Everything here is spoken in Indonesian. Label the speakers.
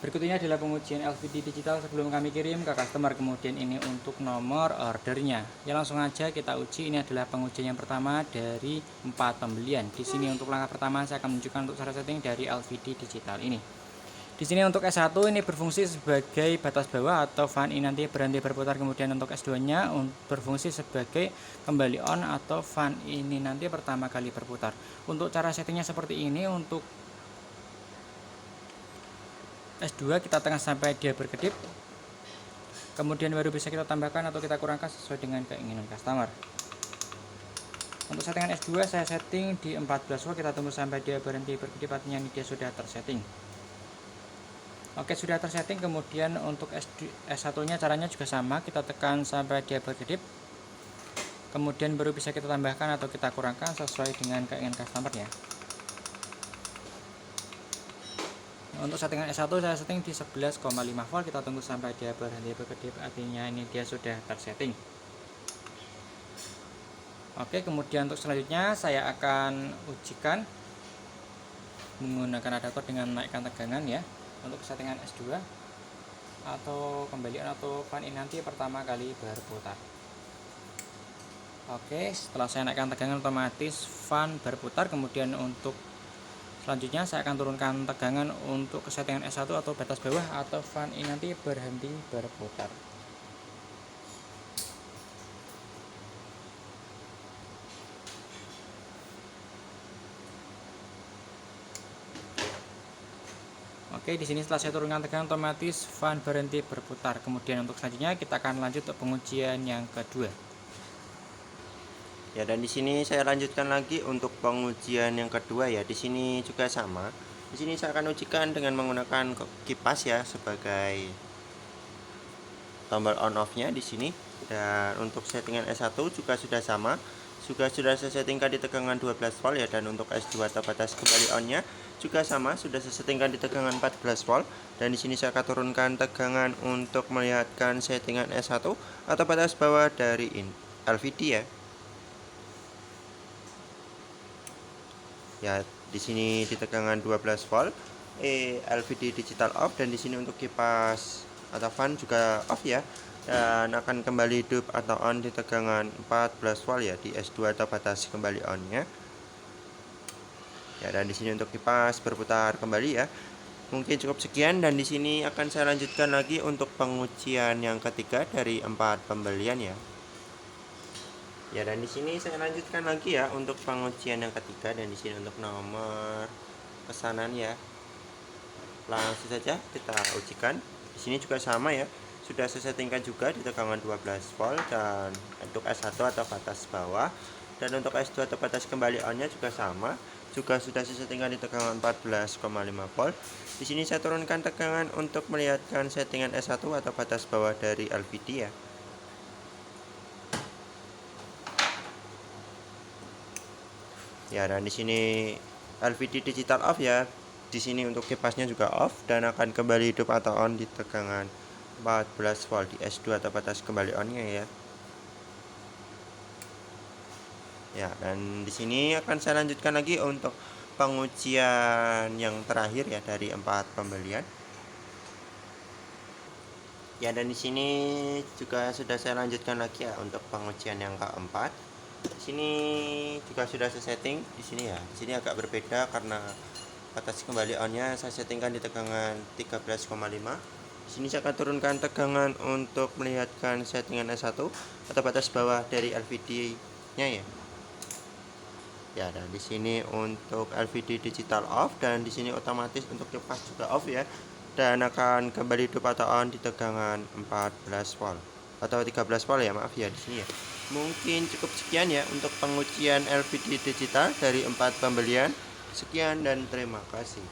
Speaker 1: Berikut ini adalah pengujian LVD digital sebelum kami kirim ke customer. Kemudian ini untuk nomor ordernya. Ya langsung aja kita uji. Ini adalah pengujian yang pertama dari 4 pembelian. Di sini untuk langkah pertama saya akan menunjukkan untuk cara setting dari LVD digital ini. Di sini untuk S1 ini berfungsi sebagai batas bawah atau fan in nanti berhenti berputar. Kemudian untuk S2-nya berfungsi sebagai kembali on atau fan ini nanti pertama kali berputar. Untuk cara settingnya seperti ini. Untuk S2 kita tekan sampai dia berkedip, kemudian baru bisa kita tambahkan atau kita kurangkan sesuai dengan keinginan customer. Untuk settingan S2 saya setting di 14 volt, kita tunggu sampai dia berhenti berkedip, artinya ini dia sudah tersetting. Oke, sudah tersetting. Kemudian untuk S1 nya caranya juga sama, kita tekan sampai dia berkedip, kemudian baru bisa kita tambahkan atau kita kurangkan sesuai dengan keinginan customer ya. Untuk settingan S1 saya setting di 11,5 volt, kita tunggu sampai dia berhenti berkedip, artinya ini dia sudah tersetting. Oke, kemudian untuk selanjutnya saya akan ujikan menggunakan adaptor dengan naikkan tegangan ya. Untuk settingan S2 atau kembalian atau fan in nanti pertama kali berputar. Oke, setelah saya naikkan tegangan otomatis fan berputar. Kemudian untuk selanjutnya saya akan turunkan tegangan untuk settingan S1 atau batas bawah atau fan in nanti berhenti berputar. Oke, di sini setelah saya turunkan tegangan otomatis fan berhenti berputar. Kemudian untuk selanjutnya kita akan lanjut untuk pengujian yang kedua.
Speaker 2: Ya, dan di sini saya lanjutkan lagi untuk pengujian yang kedua ya. Di sini juga sama. Di sini saya akan ujikan dengan menggunakan kipas ya sebagai tombol on off-nya di sini. Dan untuk settingan S1 juga sudah sama. Sudah saya settingkan di tegangan 12 volt ya, dan untuk S2 atau batas kembali on-nya juga sama, sudah saya settingkan di tegangan 14 volt. Dan di sini saya akan turunkan tegangan untuk melihatkan settingan S1 atau batas bawah dari LVD ya. Ya, di sini di tegangan 12 volt, LVD digital off, dan di sini untuk kipas atau fan juga off ya, dan akan kembali hidup atau on di tegangan 14 volt ya di S2 atau batas kembali on-nya. Ya, dan di sini untuk kipas berputar kembali ya. Mungkin cukup sekian, dan di sini akan saya lanjutkan lagi untuk pengujian yang ketiga dari 4 pembelian ya. Ya, dan di sini saya lanjutkan lagi ya untuk pengujian yang ketiga, dan di sini untuk nomor pesanan ya. Langsung saja kita ujikan. Di sini juga sama ya. Sudah saya settingkan juga di tegangan 12 volt dan untuk S1 atau batas bawah, dan untuk S2 atau batas kembali on-nya juga sama. Juga sudah saya settingkan di tegangan 14,5 volt. Di sini saya turunkan tegangan untuk melihatkan settingan S1 atau batas bawah dari LVD ya. Ya, dan di sini LVD digital off ya. Di sini untuk kipasnya juga off dan akan kembali hidup atau on di tegangan 14 volt di S2 atau batas kembali on-nya ya. Ya, dan di sini akan saya lanjutkan lagi untuk pengujian yang terakhir ya dari 4 pembelian. Ya, dan di sini juga sudah saya lanjutkan lagi ya untuk pengujian yang keempat. Di sini juga sudah saya setting di sini ya. Di sini agak berbeda karena batas kembali on-nya saya settingkan di tegangan 13,5. Di sini saya akan turunkan tegangan untuk melihatkan settingan S1 atau batas bawah dari LVD-nya ya. Ya, dan di sini untuk LVD digital off, dan di sini otomatis untuk kipas juga off ya. Dan akan kembali hidup atau on di tegangan 14 volt atau 13 volt ya, maaf ya di sini ya. Mungkin cukup sekian ya untuk pengujian LVD digital dari 4 pembelian. Sekian dan terima kasih.